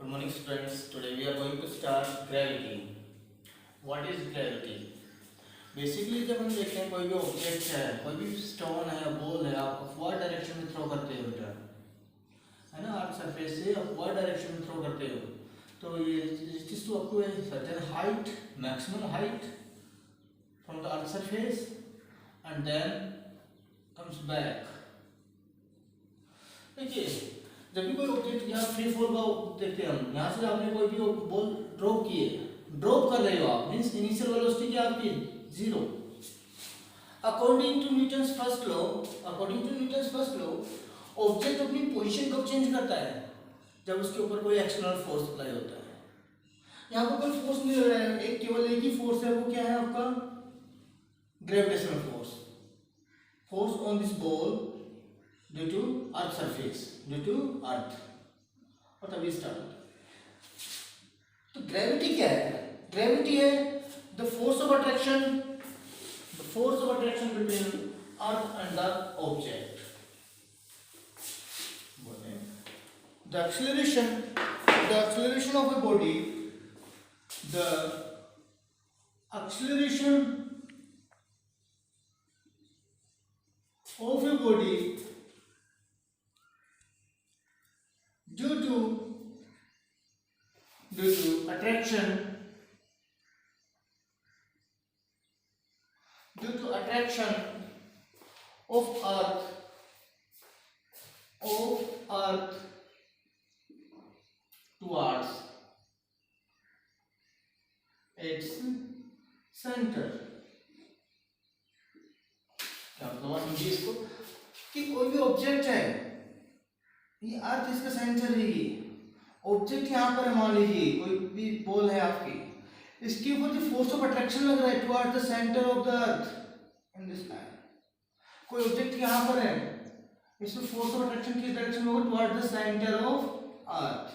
Good morning students. Today we are going to start gravity. What is gravity? Basically जब हम देखते हैं कोई भी ऑब्जेक्ट है, कोई भी स्टोन है या बॉल है, आप अपवर्ड डायरेक्शन में थ्रो करते हो बेटा, है ना, अर्थ सरफेस से अपवर्ड डायरेक्शन में थ्रो करते हो, तो ये reaches to up to a certain height, maximum height from the earth surface and then comes back. देखिए, जब भी कोई ऑब्जेक्ट यहाँ फ्री फॉल का देखते हैं हम, यहाँ से आपने कोई भी बॉल ड्रॉप किए, ड्रॉप कर रहे हो आप, मींस इनिशियल वेलोसिटी क्या आपकी 0. According to Newton's first law, object अपनी पोजीशन कब चेंज करता है? जब उसके ऊपर कोई एक्सटर्नल फोर्स अप्लाई होता है. यहाँ पर कोई फोर्स नहीं लग रहा है, केवल एक ही फोर्स है, वो क्या है आपका gravitational force. Force on this ball due to earth surface, due to earth. और तभी स्टार्ट. तो ग्रेविटी क्या है? ग्रेविटी है the force of attraction between earth and the object. The acceleration of a body, the acceleration of a body due to attraction of earth towards its center. क्या मतलब समझिए इसको, कि कोई भी ऑब्जेक्ट है, ये अर्थ इसका सेंटर है, ये ऑब्जेक्ट यहाँ पर मान लीजिए कोई भी बॉल है आपकी, इसके ऊपर जो फोर्स ऑफ अट्रैक्शन लग रहा है toward the centre of the earth in this line. कोई ऑब्जेक्ट यहाँ पर है, इसमें फोर्स ऑफ अट्रैक्शन किस डायरेक्शन में होगा? Toward the centre of earth.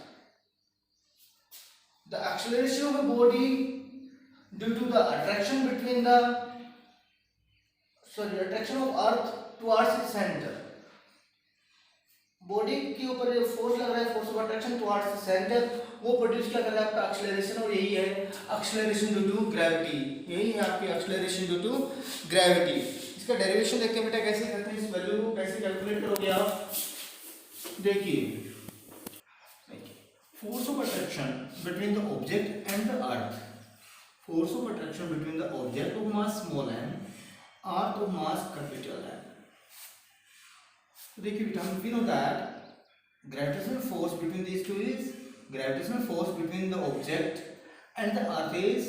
The acceleration of a body due to the attraction of earth towards its center. Body के ऊपर जो फोर्स लग रहा है, force of attraction towards the centre, वो प्रोड्यूस क्या कर रहा है? आपका एक्सेलरेशन. और यही है एक्सेलरेशन ड्यू टू ग्रेविटी. यही है आपकी एक्सेलरेशन ड्यू टू ग्रेविटी. इसका डेरिवेशन देखते हैं बेटा, कैसे करते हैं, इस वैल्यू को कैसे कैलकुलेट करोगे आप. देखिए, force of attraction between the object and the earth. Force of attraction between the object of mass small m, earth of mass capital M. So देखिए बेटा, we know that gravitational force between these two is gravitational force between the object and the earth is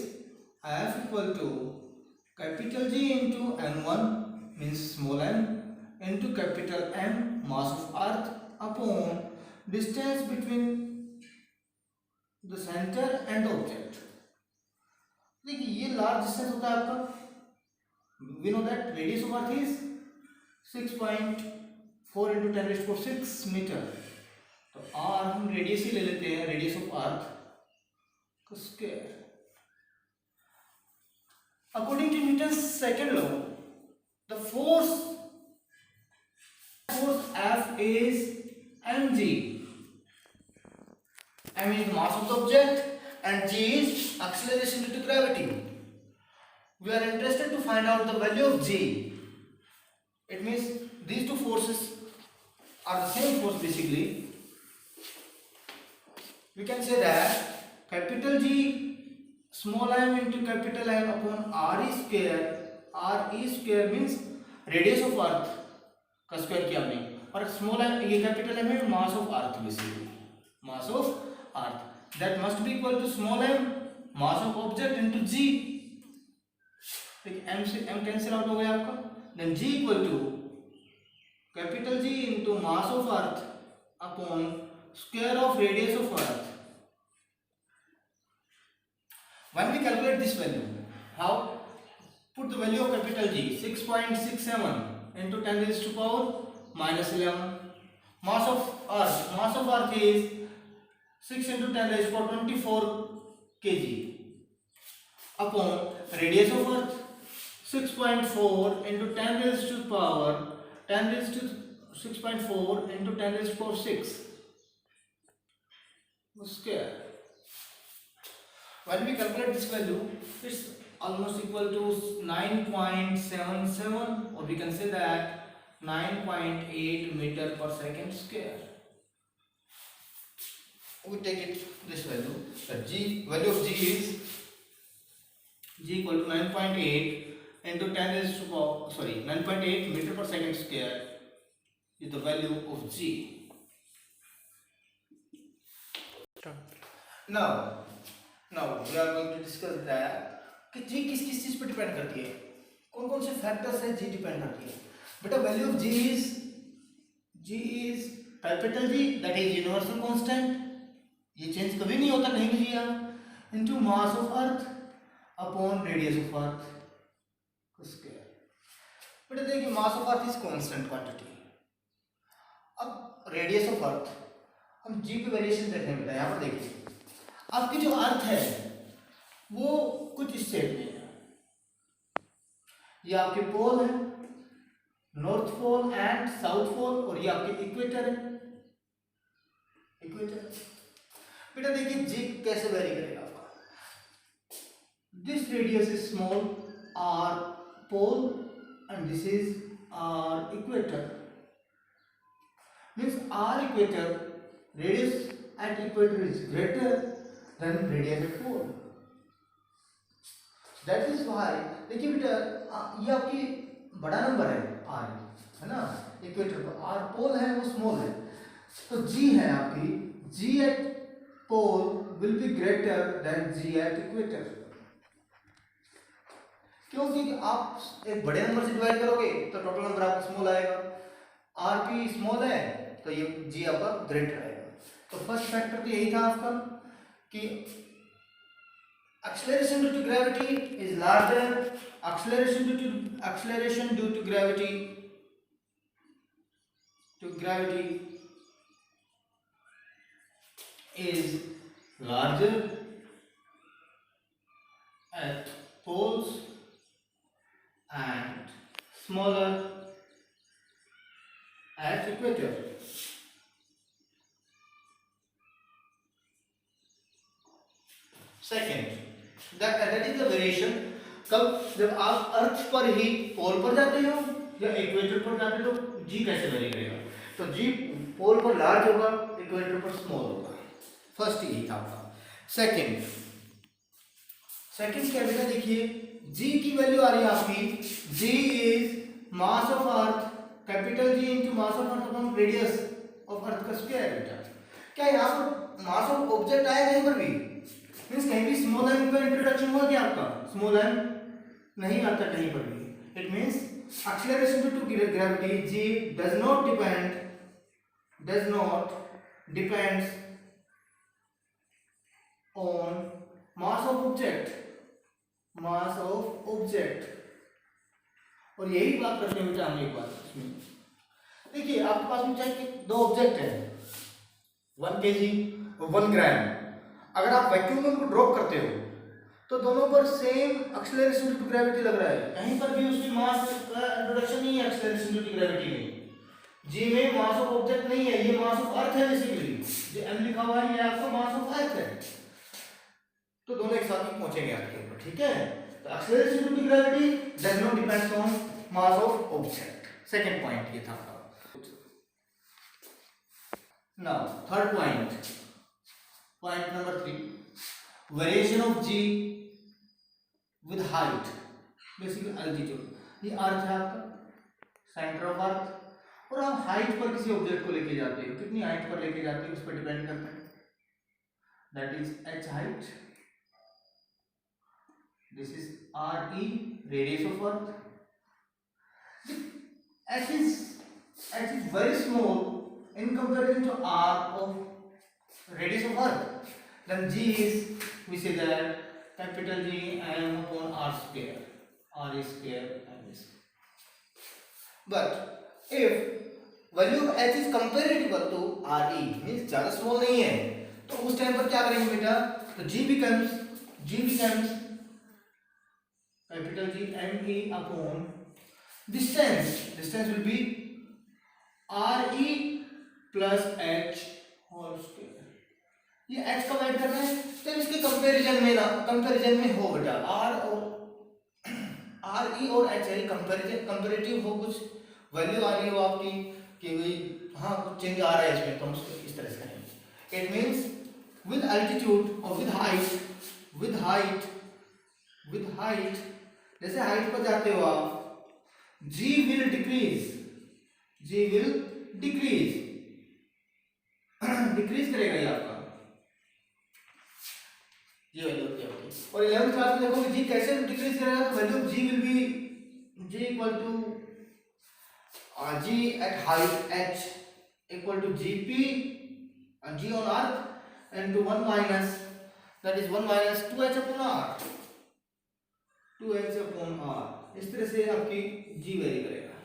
F equal to capital G into m1 means small m into capital M mass of earth upon distance between the center and the object. देखिए, ये large distance होता है आपका. we know that radius of earth is 6.4 into 10⁶ metre. तो r हम radius ही ले लेते हैं, रेडियस ऑफ अर्थ का square. According to Newton's second law, the force F is mg. M is the mass of the object and g is acceleration due to gravity. We are interested to find out the value of g. It means these two forces are the same force basically. We can say that capital G small m into capital M upon r e square. R e square means radius of earth का square किया हमने, और small m ये capital M है मास of earth basically, mass of earth. That must be equal to small m mass of object into g. m से m cancel out हो गया आपका. Then g equal to capital G into mass of earth upon square of radius of earth. When we calculate this value, how? Put the value of capital G 6.67 into 10⁻⁻11. Mass of earth is 6 into 10⁻24 kg upon radius of earth 6.4 into 10⁻6.4 into 10⁻6. square. When we calculate this value, it's almost equal to 9.77, or we can say that 9.8 meter per second square. We take it this value, the g value of g is g equal to 9.8 into 10 raised to power, 9.8 meter per second square is the value of g. Now we are going to discuss that कि g किस किस चीज पर depend करती है, कौन कौन से फैक्टर्स है g डिपेंड करती है. बेटा value of g is capital G, that is universal constant, ये चेंज कभी नहीं होता कहीं भी आप, into mass of earth upon radius of earth square. बेटा देखिए मास of earth is constant quantity. अब रेडियस ऑफ अर्थ हम g की वेरिएशन देखने बेटा, यहाँ पर देखिए आपकी जो अर्थ है वो कुछ इस शेप में है. ये आपके पोल है, north pole and south pole, और ये आपके इक्वेटर है, इक्वेटर. बेटा देखिए जी कैसे वेरी करेगा आपका. This radius is small R pole and this is R equator. Means R equator radius at equator is greater then radius at pole. That is why देखिए बेटा ये आपकी बड़ा नंबर है आर, है ना, इक्वेटर पर आर पोल है वो स्मॉल है, तो जी है आपकी g at pole will be greater than g at equator. क्योंकि आप एक बड़े नंबर से डिवाइड करोगे तो टोटल नंबर आपका स्मॉल आएगा, आर पी स्मॉल है तो ये जी आपका ग्रेटर आएगा. तो फर्स्ट फैक्टर तो यही था आपका कि acceleration due to gravity is larger, acceleration due to gravity is larger at poles and smaller at equator. Second, that is the variation. कब जब आप अर्थ पर ही पोल पर जाते हो या इक्वेटर पर जाते हो तो जी कैसे वेरी करेगा. तो जी पोल पर लार्ज होगा, इक्वेटर पर स्मॉल होगा. फर्स्ट यही था आपका. सेकंड क्या बेटा देखिए जी की वैल्यू आ रही है आपकी, g is mass of earth capital g into mass of earth upon radius of earth का स्क्वायर. बेटा क्या यहाँ पर मास ऑफ ऑब्जेक्ट आया कहीं पर भी, मींस कहीं भी स्मॉल एम का इंट्रोडक्शन हुआ क्या आपका, स्मॉल एम नहीं आता कहीं पर भी. It means acceleration due to gravity g does not depends on mass of object. और यही बात करते हैं बेटा हम एक बात इसमें देखिए आपके पास में चाहे दो ऑब्जेक्ट है 1 kg और 1 ग्राम. अगर आप वैक्यूम में उनको ड्रॉप करते हो तो दोनों पर same acceleration due to gravity लग रहा है, कहीं पर भी उसकी मास का इंट्रोडक्शन नहीं है एक्सेलरेशन ड्यू टू ग्रेविटी में. जी में मास ऑफ ऑब्जेक्ट नहीं है, ये मास ऑफ अर्थ है बेसिकली, जो एम लिखा हुआ है ये आपका मास ऑफ अर्थ है. तो दोनों एक साथ ही पहुंचेंगे आपके ऊपर, ठीक है. तो acceleration due to gravity does not depends on mass of object. Second point ये था आपका. Now third point number 3, variation of G with height, basically altitude. ये अर्थ है आपका सेंटर ऑफ अर्थ, और आप हाइट पर किसी ऑब्जेक्ट को लेके जाते हो, कितनी हाइट पर लेके जाते हो उस पर डिपेंड करता है. That is H height, this is R E radius of earth. H is very small in comparison to r of radius of earth, then g is, we say that capital G m upon r square, r is square m is. But if value of h is comparable to re, means ज्यादा small नहीं है, तो उस time पर क्या करेंगे बेटा, तो g becomes capital G m e upon distance will be r e plus H whole square. ये h का वेट करना है, तो इसके कंपैरिजन में हो बेटा r e और h है, कंपैरेटिव हो, कुछ वैल्यू आ रही हो आपकी कि भाई हाँ कुछ चेंज आ रहा है इसमें, तो हम उसको इस तरह से करेंगे। इट मींस विद एल्टीट्यूड और विद हाइट जैसे हाइट पर जाते हो आप, g विल डिक्रीज करेगा ये आपका, ये वैल्यू होती है आपकी। और 11th क्लास में देखो g कैसे डिक्रीज करेगा, तो value g will be g equal to g at height h equal to gp g on earth and to 1 minus, that is 1 minus 2h upon r, 2h upon r, इस तरह से आपकी g very करेगा।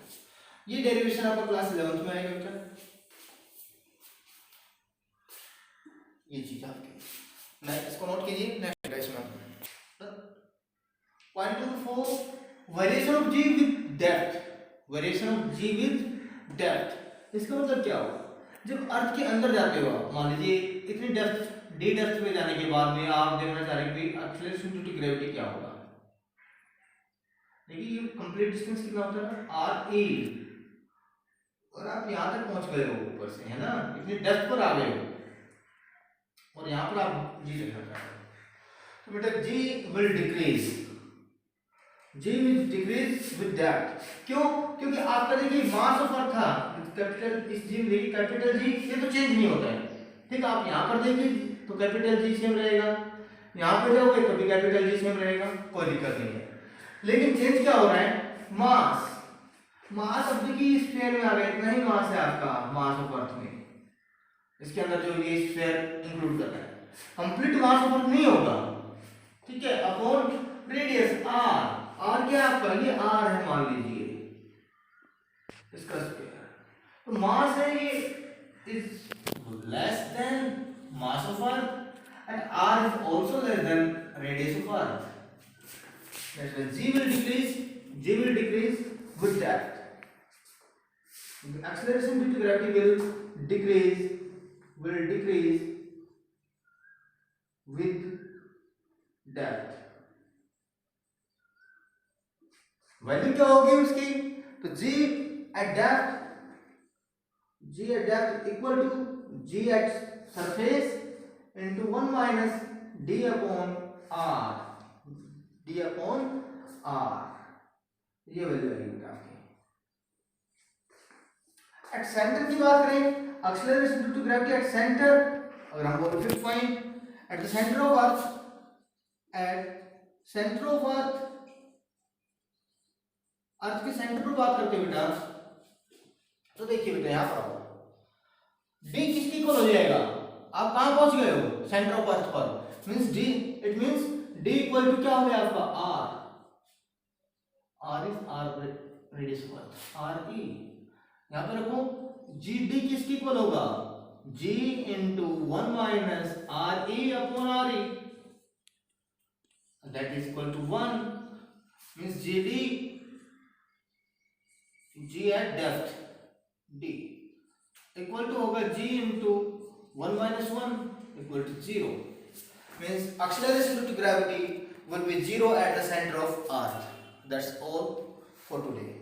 ये derivation आपका class 11th में आएगा बेटा, ये चीज आपकी। मैं इसको नोट कीजिए नेक्स्ट क्लास में। Point number 4, variation of g with depth, variation of g with depth. इसका मतलब क्या होगा, जब अर्थ के अंदर जाते हो आप, मान लीजिए इतनी डेप्थ d डेप्थ में जाने के बाद में आप देखना चाह रहे हैं कि एक्सेलरेशन ड्यू टू ग्रेविटी क्या होगा। देखिए ये कंप्लीट डिस्टेंस कितना होता है, r e, और आप यहां तक पहुंच गए हो ऊपर से, है ना, इतनी डेप्थ पर आ गए हो, और यहां पर आप g देखना चाह रहे हो, तो बेटा g will decrease with depth. क्यों? क्योंकि आपका देखिए मास ऑफ अर्थ था कैपिटल, इस g में देखिए कैपिटल G, ये तो चेंज नहीं होता है, ठीक। आप यहाँ पर देखिए तो कैपिटल G सेम रहेगा, यहाँ पे जाओगे तो भी कैपिटल G सेम रहेगा, कोई दिक्कत नहीं है। लेकिन चेंज क्या हो रहा है, मास अब देखिए स्फीयर में आ गया, इतना ही मास है आपका, मास ऑफ अर्थ में, इसके अंदर जो ये स्फीयर इंक्लूड कर रहा है, कंप्लीट मास ऑफ अर्थ नहीं होगा, ठीक है, अपॉन रेडियस r क्या आपका, ये r है मान लीजिए इसका स्क्वायर, तो मास है ये is less then mass of earth and r is also less than radius of earth, that's why g will decrease with depth, the acceleration due to gravity will decrease with depth। Value क्या होगी उसकी, तो g at depth equal to g at surface into 1 minus d upon r, ये value आएगी आपकी। At centre की बात करें, acceleration due to gravity at centre, अगर हम बोले fifth point at the centre of earth, earth के सेंटर पर बात करते हैं बेटा, तो देखिए बेटा यहाँ पर d किसकी इक्वल हो जाएगा, आप कहां पहुंच गए हो, सेंटर ऑफ अर्थ पर, means d, it means d equal to क्या हो गया आपका r is r radius of earth, r e, यहां पे रखो gd किसकी इक्वल होगा, g into 1 minus re upon re, that is equal to 1, means g at depth d equal to होगा g into 1 minus 1 equal to 0, means acceleration due to gravity will be 0 at the center of earth। That's all for today.